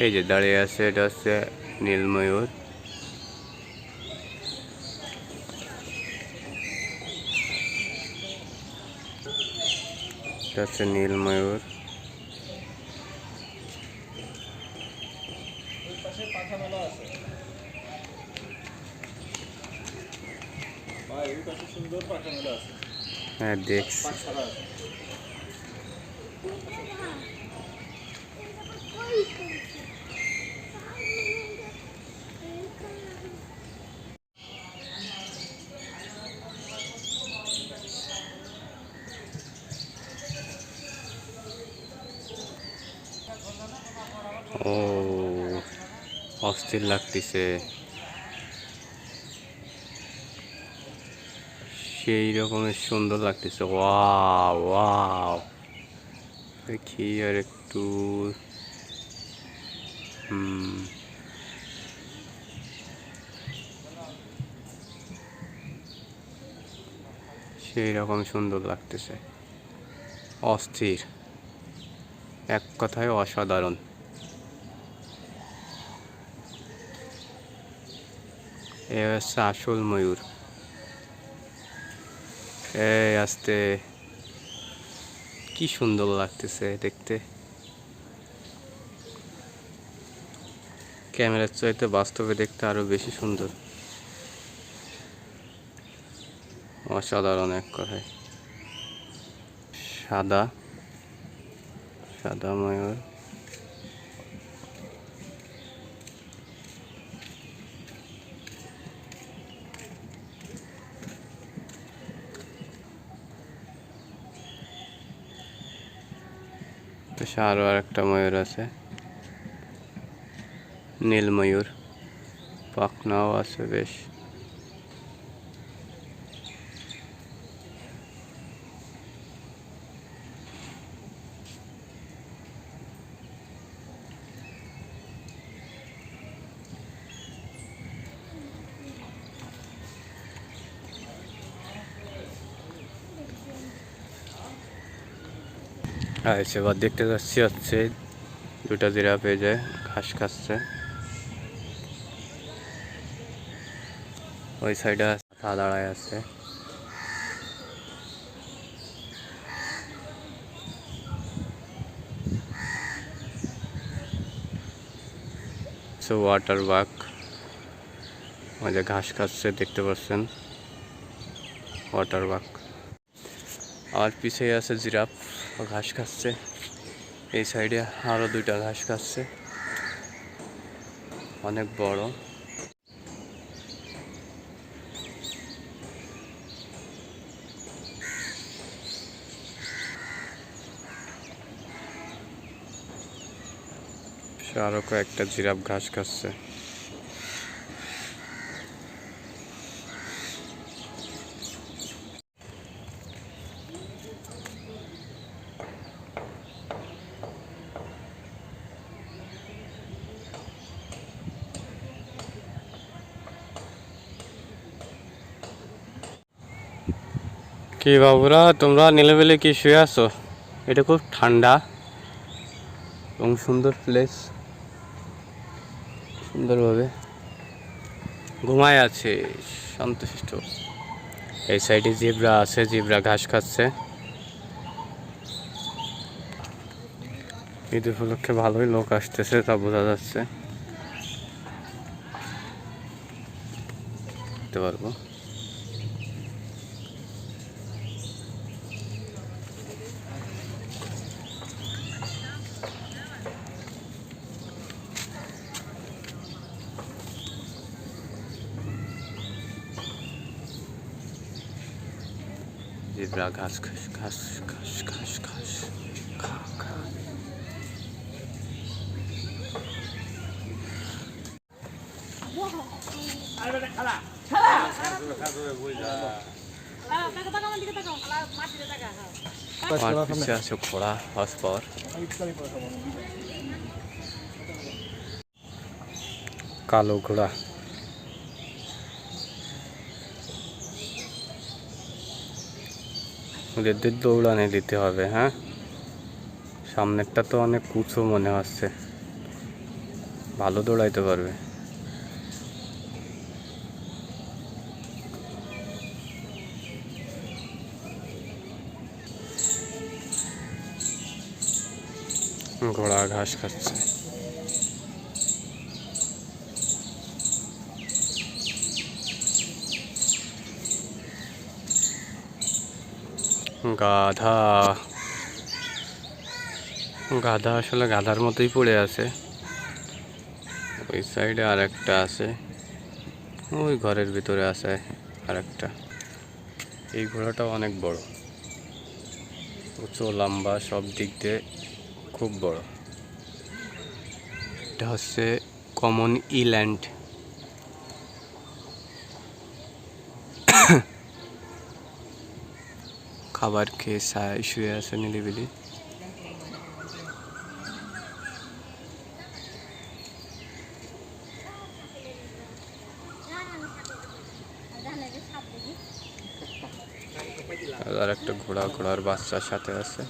এই যে দাঁড়িয়ে আছে এটা হচ্ছে নীলময়ূর। এটা হচ্ছে নীলময়ূর। হ্যাঁ দেখছি। ও অস্থির লাগতেছে, সেই রকমের সুন্দর লাগতেছে। ওয়াও ওয়াও, দেখি আর একটু। সেই রকম সুন্দর লাগতেছে, অস্থির, এক কথায় অসাধারণ। এ হচ্ছে আসল ময়ূর। এই আস্তে, কি সুন্দর লাগতেছে দেখতে। ক্যামেরার চাইতে বাস্তবে দেখতে আরো বেশি সুন্দর, অসাধারণ এক কথায়। সাদা সাদা ময়ূর। আরো আরেকটা ময়ূর আছে, নীল ময়ূর, পাখনাও আছে বেশ। এবার দেখতে যাচ্ছি হচ্ছে দুটা জিরাফ এই যে ঘাস খাচ্ছে। ওই সাইডে মাথা দাঁড়ায় আছে। ওয়াটার বাগ ওই যে ঘাস খাচ্ছে দেখতে পাচ্ছেন, ওয়াটার বাগ। আর পিছিয়ে আছে জিরাফ, ঘাস খাচ্ছে। এই সাইডে আরো দুইটা ঘাস খাচ্ছে, অনেক বড়। আরো কয়েকটা জিরাফ ঘাস খাচ্ছে। কি বাবুরা, তোমরা নিলেবেলে কি শুয়ে আছো? এটা খুব ঠান্ডা এবং সুন্দর প্লেস, সুন্দরভাবে ঘুমায় আছে শান্তশিষ্ট। এই সাইডে জিব্রা আছে, জিব্রা ঘাস খাচ্ছে। ঈদ উপলক্ষে ভালোই লোক আসতেছে তা বোঝা যাচ্ছে, দেখতে পারবো। জিব্রা ঘাস ঘাস ঘাস ঘাস ঘাস ঘাস খা খা। পিছিয়ে আছে ঘোড়া, হর্স পাওয়ার। কালো ঘোড়া। ওদের দৌড়ানে দিতে হবে। হ্যাঁ, সামনেরটা তো অনেক উঁচু মনে হচ্ছে। ভালো দৌড়াইতে পারবে। ঘোড়া ঘাস খাচ্ছে। গাধা, গাধা আসলে গাধার মতোই পড়ে আছে। ওই সাইডে আর একটা আছে, ওই ঘরের ভিতরে আছে আর একটা। এই ঘোড়াটাও অনেক বড়, উঁচু লম্বা, সব দিক দিয়ে খুব বড়। এটা হচ্ছে কমন ইল্যান্ড। খাবার খেয়ে শুয়ে আছে নিলিবিলি। আর একটা ঘোড়া, ঘোড়ার বাচ্চার সাথে আছে।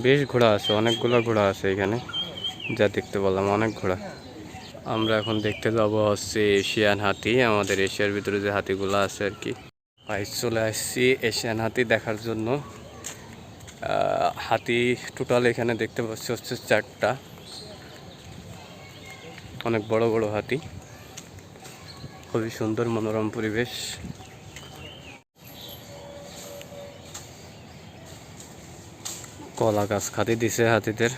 বেশ ঘোড়া আছে, অনেকগুলো ঘোড়া আছে এখানে, যা দেখতে পেলাম অনেক ঘোড়া। আমরা এখন দেখতে যাব হচ্ছে এশিয়ান হাতি, আমাদের এশিয়ার ভিতরে যে হাতিগুলো আছে আর কি। চলে আসছি এশিয়ান হাতি দেখার জন্য। হাতি টোটাল এখানে দেখতে পাচ্ছি হচ্ছে 4টা, অনেক বড় বড় হাতি, খুবই সুন্দর মনোরম পরিবেশ। কলা গাছ খাতে দিছে হাতিদের,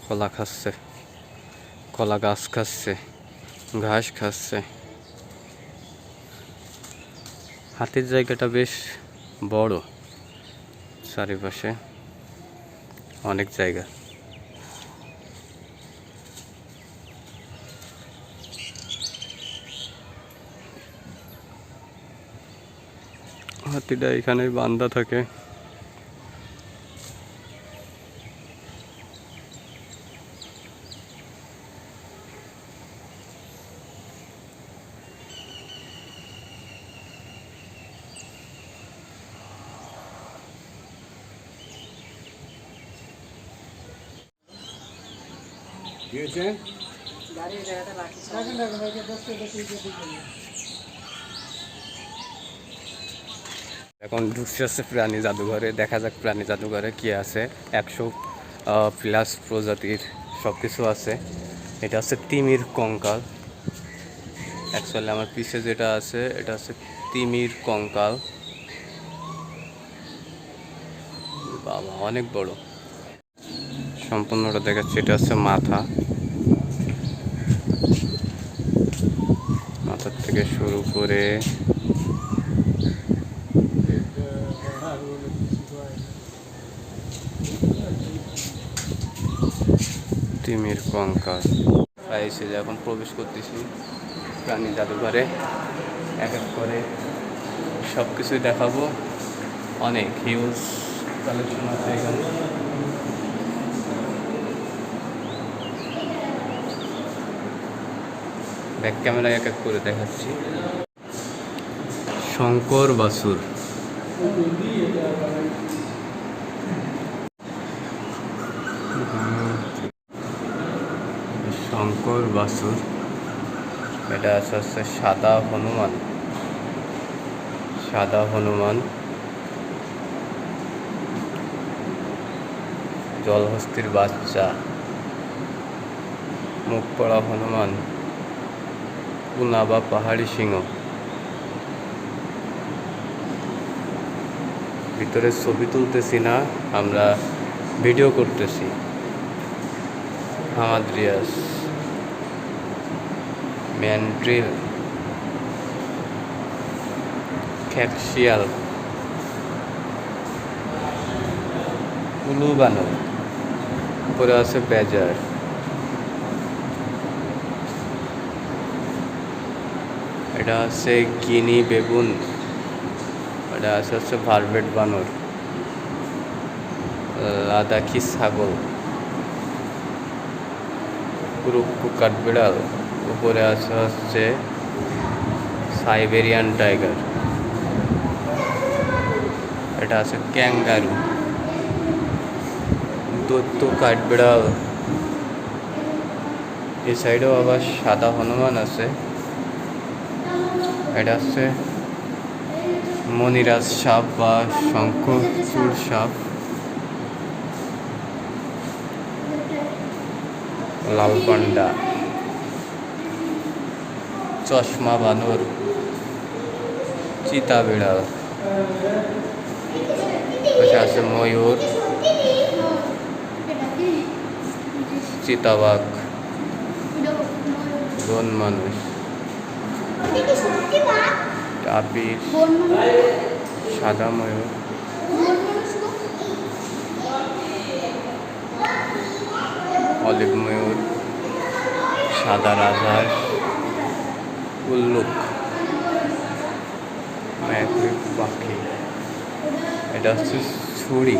কলা খাচ্ছে, কলা গাছ খাচ্ছে, ঘাস খাচ্ছে। হাতির জায়গাটা বেশ বড়, চারিপাশে অনেক জায়গা। হাতিটা এখানেই বান্ধা থাকে। এখন ঢুকছে হচ্ছে প্রাণী জাদুঘরে, দেখা যাক প্রাণী জাদুঘরে কি আছে। 100+ প্রজাতির সব কিছু আছে। এটা হচ্ছে তিমির কঙ্কাল। অ্যাকচুয়ালি আমার পিছে যেটা আছে এটা হচ্ছে তিমির কঙ্কাল। বাবা অনেক বড়, সম্পূর্ণটা দেখাচ্ছে। এটা হচ্ছে মাথা, মাথার থেকে শুরু করে তিমির কঙ্কাল। এসে যে এখন প্রবেশ করতেছি প্রাণী জাদুঘরে, এক এক করে সব কিছুই দেখাবো। অনেক হিউজ কালেকশন আছে এখানে। ব্যাক ক্যামেরায় এক এক করে দেখাচ্ছি। শঙ্কর বাছুর, শঙ্কর বাছুর। এটা হচ্ছে সাদা হনুমান, সাদা হনুমান। জলহস্তির বাচ্চা, মুখ পড়া হনুমান, পুনা বা পাহাড়ি সিংহ। ভিতরে ছবি তুলতেছি না, আমরা ভিডিও করতেছি। হামাদ্রিয়াস, ম্যান্ড্রিল, খ্যাকশিয়াল, উলু বানর, উপরে আছে বেজার। এটা আছে গিনি বেবুন, এটা আছে হচ্ছে ভারভেট বানর, লাদাখি ছাগল, কুরুক্কু কাঠবিড়াল, উপরে আছে হচ্ছে সাইবেরিয়ান টাইগার। এটা আছে ক্যাঙ্গারু, দৈত্য কাঠবিড়াল। এই সাইডেও আবার সাদা হনুমান আছে। এটা হচ্ছে মনিরাজ সাপ বা শঙ্খচূড় সাপ। লাল পান্ডা, চশমা বানর, চিতা বিড়াল, পাশে আছে ময়ূর, চিতাবাঘ, বন মানুষ, তাপির, সাদা ময়ূর, অলিভ ময়ূর, সাদা রাজহাঁস, উল্লুক, ম্যাকড়ি পাখি। এটা হচ্ছে ছুরি।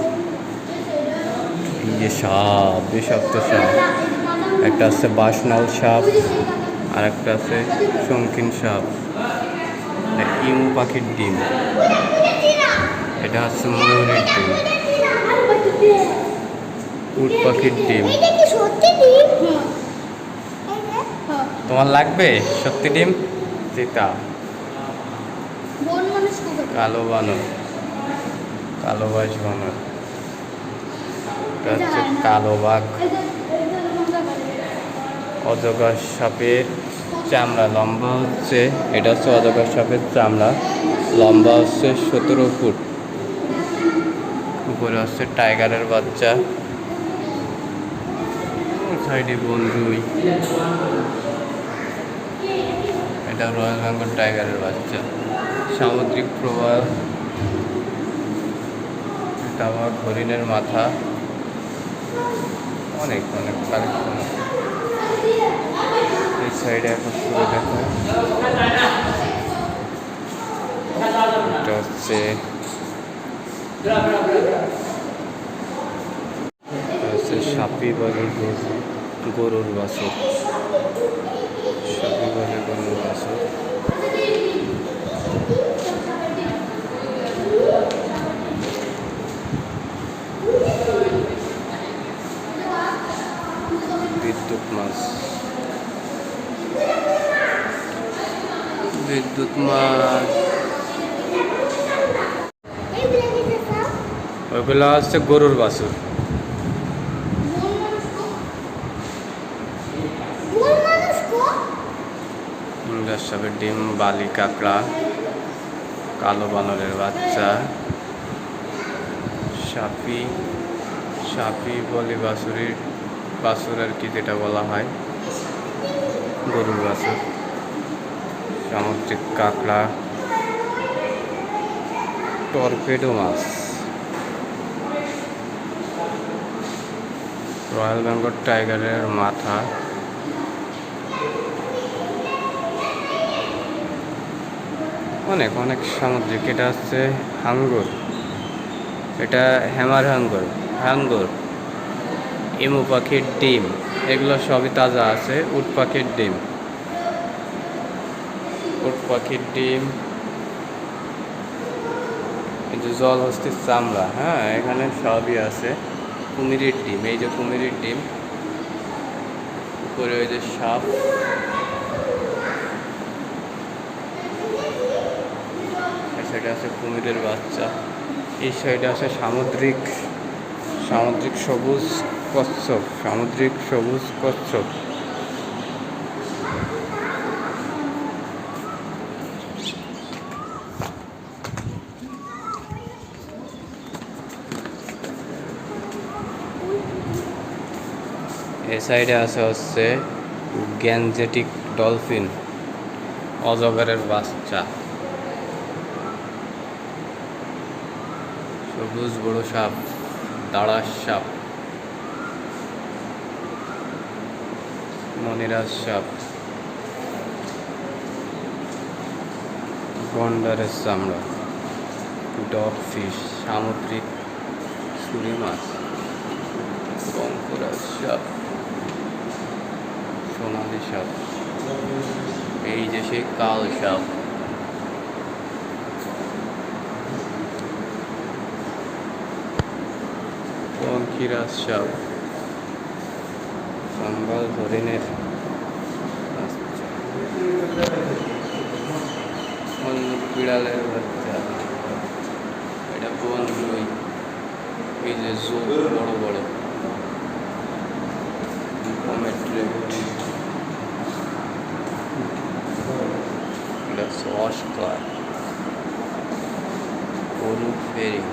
এই যে সাপ, বিষাক্ত সাপ। একটা আছে বাসনাল সাপ, আর একটা আছে শঙ্কিন সাপ। ইমু পাখির ডিম। এটা হচ্ছে ময়ূরের ডিম, উট পাখির ডিম। তোমার লাগবে সত্যি ডিম? চিতা, কালো বানর, কালো বাস বানর। এটা হচ্ছে কালো বাঘ। অজগর সাপের চামড়া লম্বা হচ্ছে, এটা হচ্ছে অজগর সাপের চামড়া, লম্বা হচ্ছে 17 ফুট। উপরে হচ্ছে টাইগারের বাচ্চা, সাইডে বনরুই। এটা রয়্যাল বেঙ্গল টাইগারের বাচ্চা। সামুদ্রিক প্রবাল, এটা আবার হরিণের মাথা। অনেক অনেক কালেকশন। এই সাইডে এখন পুরো দেখো, এটা হচ্ছে সাপি বলে গরুর বাছুর, সাপি বলে গরুর বাছুর। বিদ্যুৎ মাছ, বিদ্যুৎ মাছ। ওইগুলো হচ্ছে গরুর বাছুর। সাপের ডিম, বালি কাঁকড়া, কালো বানরের বাচ্চা, সাপি। সাপি বলে বাছুর আর কি, যেটা বলা হয় গরুর বাছুর। সামুদ্রিক কাঁকড়া, টর্পেডো মাছ, রয়্যাল বেঙ্গল টাইগারের মাথা, অনেক অনেক সামুদ্রিক। এটা হচ্ছে হাঙ্গর, এটা হ্যামার হাঙ্গর। ইমু পাখির ডিম, এগুলো সবই তাজা আছে। উট পাখির ডিম, উট পাখির ডিম। এই যে জলহস্তির চামড়া, হ্যাঁ এখানে সবই আছে। কুমিরের ডিম, এই যে কুমিরের ডিম। উপরে ওই যে সাপ। এই সাইডে আছে কুমিরের বাচ্চা। এই সাইডে আছে সামুদ্রিক সবুজ কচ্ছপ, সামুদ্রিক সবুজ কচ্ছপ। এই সাইডে আছে হচ্ছে গ্যাঞ্জেটিক ডলফিন, অজগরের বাচ্চা। সবুজ বড় সাপ, দাঁড়ার সাপ, মনিরাজ সাপ, গন্ডারের চামড়া, ডগ ফিশ, সামুদ্রিক ছুরি মাছ, শঙ্করাজ সাপ, সোনালি সাপ। এই যে সেই কাল সাপ। কিরাস সাপ, সাম্বাল হরিণের বাচ্চা, অন্য বিড়ালের বাচ্চা, এটা বন রুই, এই যে জোক বড় বড়, পমেট্রেট, এটা অস্কার, গরু ফেরি,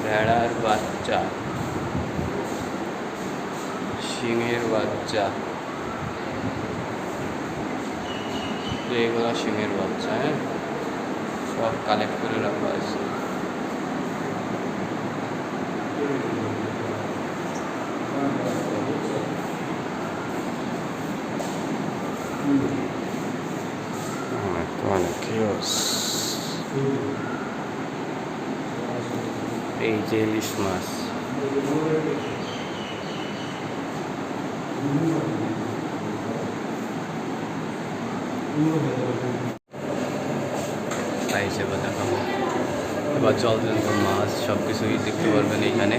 ভেড়ার বাচ্চা, সিংহের বাচ্চা, এগুলো সিংহের বাচ্চা, হ্যাঁ সব কালেক্ট করে রাখা আছে। এই যে ইলিশ মাছ, হিসেবে দেখাবো। এবার জলজন্ত মাছ সব কিছুই দেখতে পারবেন এইখানে।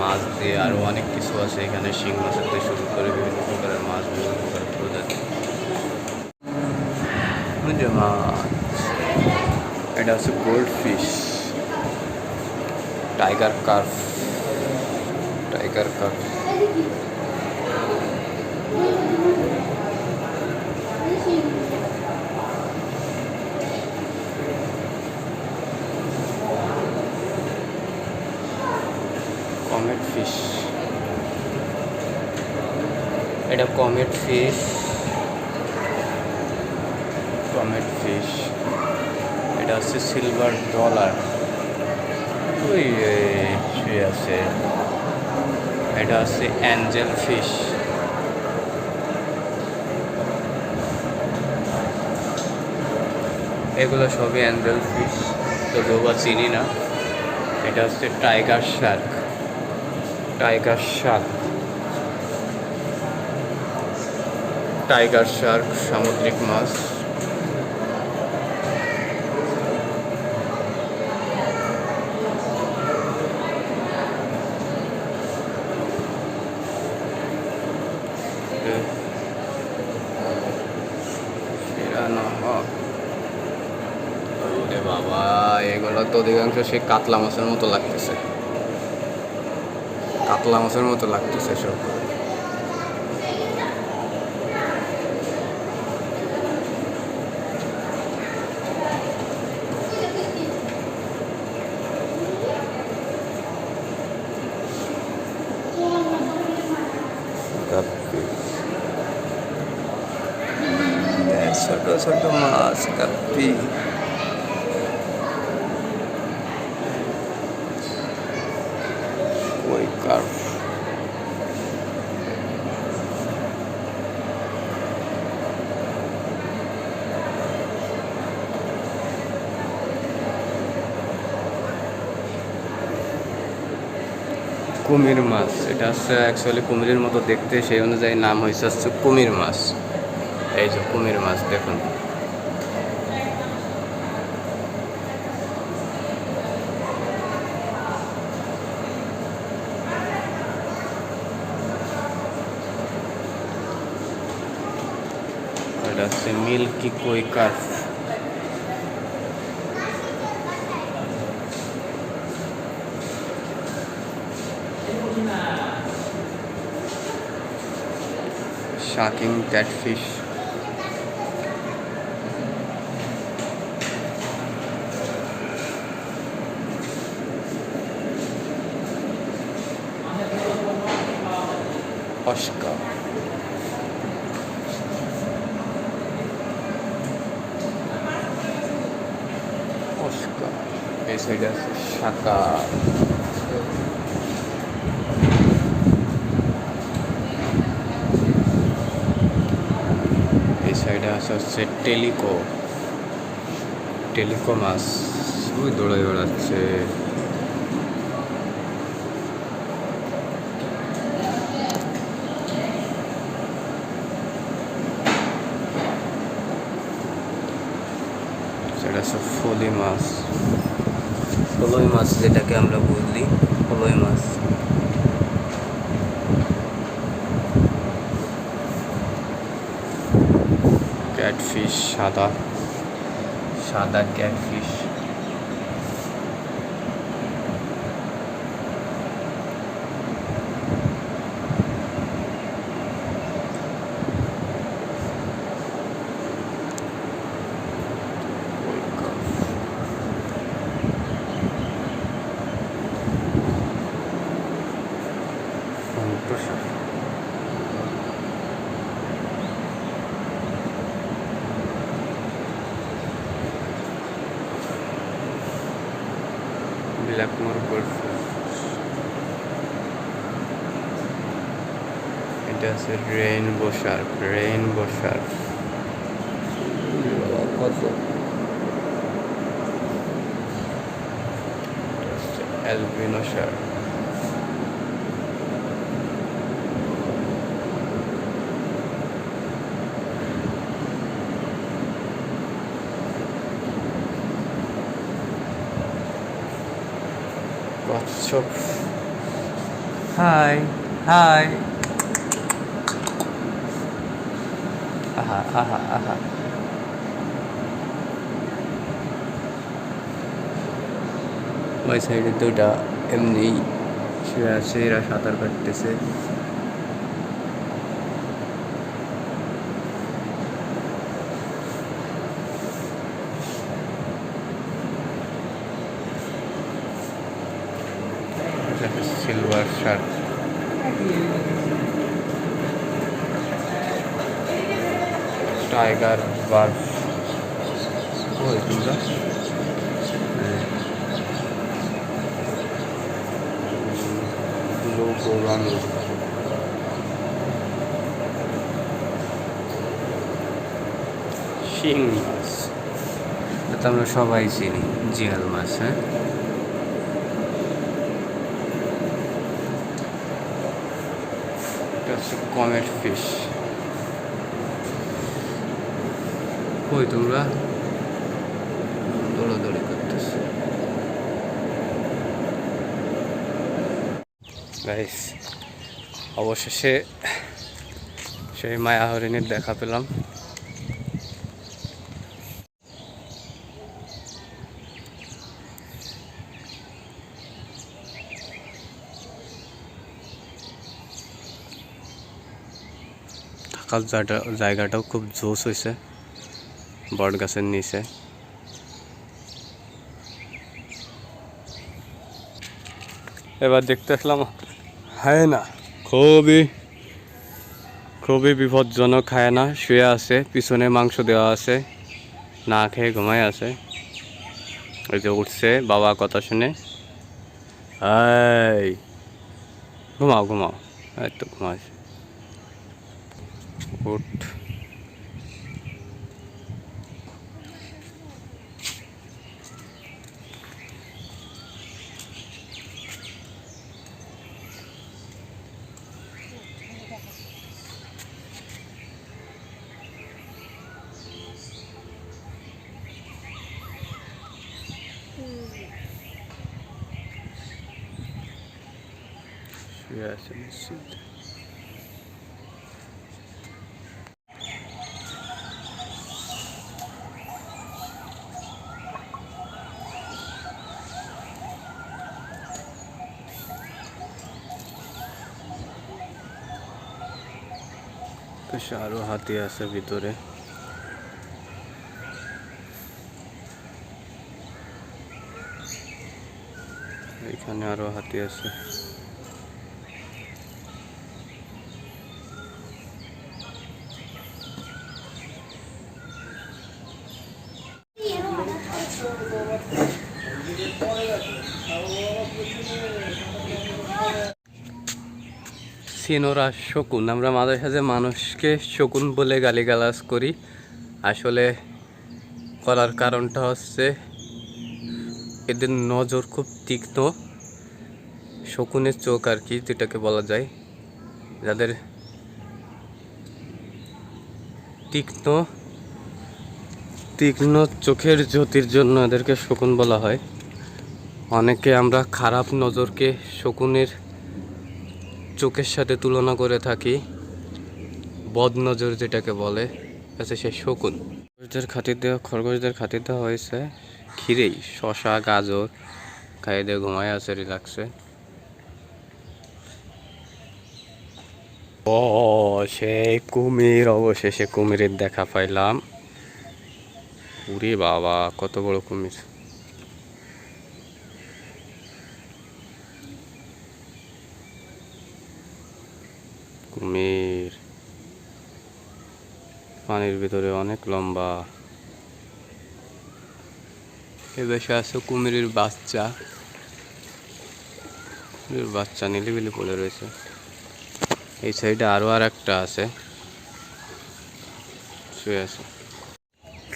মাছ দিয়ে আরও অনেক কিছু আছে এখানে, শিং মাছের থেকে শুরু করে বিভিন্ন প্রকারের মাছ, বিভিন্ন প্রকারের প্রজাতি। মাছ, এটা হচ্ছে gold fish, tiger carp, tiger carp, comet fish, এটা কমেট ফিশ, কমেট ফিশ, এটা হচ্ছে সিলভার ডলার, ওই শুয়ে আছে, এটা হচ্ছে অ্যাঞ্জেল ফিশ, এগুলো সবই অ্যাঞ্জেল ফিশ, তবুও বা চিনি না। এটা হচ্ছে tiger Shark, tiger Shark, tiger Shark সামুদ্রিক মাছ। বাবা, এগুলো তো অধিকাংশ সে কাতলা মাছের মতো লাগতেছে, কাতলা মাছের মতো লাগতেছে সব। ছোট ছোট মাছ, কাপ্পি, কই কার্প, কুমির মাছ, এটা হচ্ছে অ্যাকচুয়ালি কুমিরের মতো দেখতে, সেই অনুযায়ী নাম হয়েছে হচ্ছে কুমির মাছ। এই যে কুমির মাছ দেখুন, এটা হচ্ছে মিল্কি কই কার্প, শাকিং ক্যাটফিশ, অস্কার, অস্কার, এই সাইডে আছে শাকা, এই সাইডে আছে হচ্ছে টেলিকো, টেলিকো মাছ, ওই দৌড়াই বেড়াচ্ছে। সেটা হচ্ছে ফলি মাছ। কলই মাছ যেটাকে আমরা বলি কলই মাছ। ক্যাটফিশ, সাদা সাদা ক্যাটফিশ। ব্ল্যাকমোর গোল্ডফিশ, এটা আছে রেইনবো শার্ক। রেইনবো শার্ক কত? Albino shark. কচ্ছপ। Hi hi. আহা আহা আহা। ওই সাইডে দুটা এমনি শুয়ে আছে, এরা সাঁতার কাটতেছে। Silver Shark. টাইগার বার্ফ। ওই তোমরা ব্লু গোরানো। শিং মাছ, এটা আমরা সবাই চিনি, জিয়াল মাছ। হ্যাঁ, এটা হচ্ছে কমেট ফিশ। কই তোমরা? দৌড়াদৌড়ি করতেছে। গাইস, অবশেষে সেই মায়া হরিণের দেখা পেলাম। থাকার জায়গাটাও খুব জোশ হয়েছে, বট গাছের নিচে। এবার দেখতে আসলাম হায়না। খুবই বিপজ্জনক হায়না। শুয়ে আছে, পিছনে মাংস দেওয়া আছে, না খেয়ে ঘুমায় আছে। ওই যে উঠছে বাবা কথা শুনে। হাই, ঘুমাও ঘুমাও, এই তো ঘুমাস। উঠ। শুয়ে আছে নিশ্চিত। আরো হাতি আছে ভিতরে। এখানে আরো হাতি আছে। সিনোরা শকুন। আমরা মাঝে সাঝে মানুষকে শকুন বলে গালিগালাজ করি, আসলে করার কারণটা হচ্ছে এদের নজর খুব তীক্ষ্ণ। শকুনের চোখ আর কি, যেটাকে বলা যায়, যাদের তীক্ষ্ণ তীক্ষ্ণ চোখের জ্যোতির জন্য এদেরকে শকুন বলা হয়। অনেকে আমরা খারাপ নজরকে শকুনের চোখের সাথে তুলনা করে থাকি, বদ নজর যেটাকে বলে, আছে সে শকুন। খরগোশদের খাতির দেওয়া হয়েছে ক্ষীরেই, শশা গাজর খাইয়ে দিয়ে ঘুমায় আছে রিল্যাক্সে। ও সেই কুমির, অবশেষে কুমিরের দেখা পাইলাম। উরে বাবা, কত বড় কুমির! কুমির পানির ভিতরে অনেক লম্বা। এ বেশে আছে কুমিরের বাচ্চা, বাচ্চা নিলিবিলি পড়ে রয়েছে। এই সাইডে আরো আর একটা আছে, শুয়ে আছে।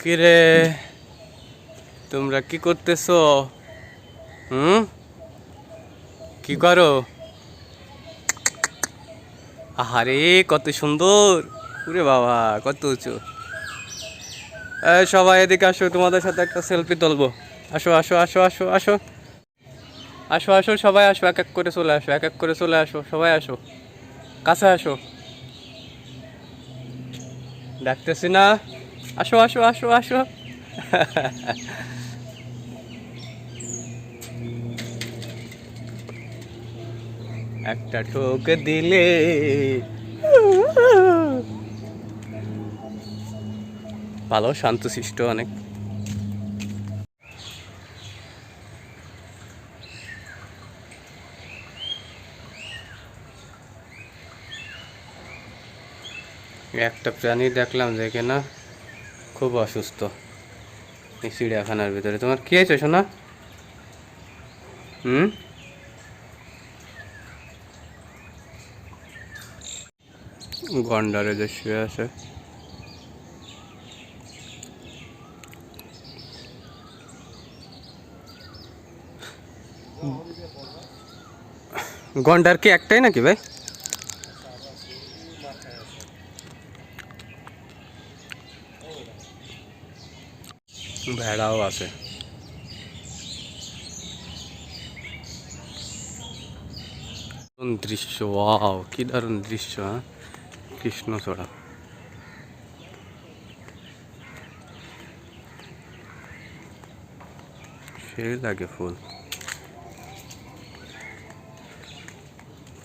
কিরে, তোমরা কি করতেছো? কি করো? আহারে কত সুন্দর! ওরে বাবা, কত উঁচু! সবাই এদিকে আসো, তোমাদের সাথে একটা সেলফি তুলবো। আসো আসো আসো আসো আসো আসো আসো, সবাই আসো, এক এক করে চলে আসো, এক এক করে চলে আসো, সবাই আসো, কাছে আসো। ডাকতেছি না? আসো আসো আসো আসো। একটা ঠোক দিলে ভালো, শান্তশিষ্ট অনেক। একটা প্রাণী দেখলাম যে কিনা খুব অসুস্থ এই চিড়িয়াখানার ভিতরে। তোমার কি হয়েছে শোনা? গন্ডারে যে শুয়ে আছে। গন্ডার কি একটাই নাকি ভাই? ভেড়াও আছে। দৃশ্য, ওয়াও কি দারুণ দৃশ্য! হ্যাঁ, কৃষ্ণচূড়া। সেই লাগে ফুল।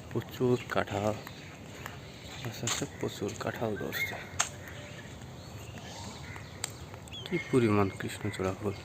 প্রচুর কাঁঠাল, আস্তে আস্তে প্রচুর কাঁঠাল ধরছে। কি পরিমাণ কৃষ্ণচূড়া ফুল!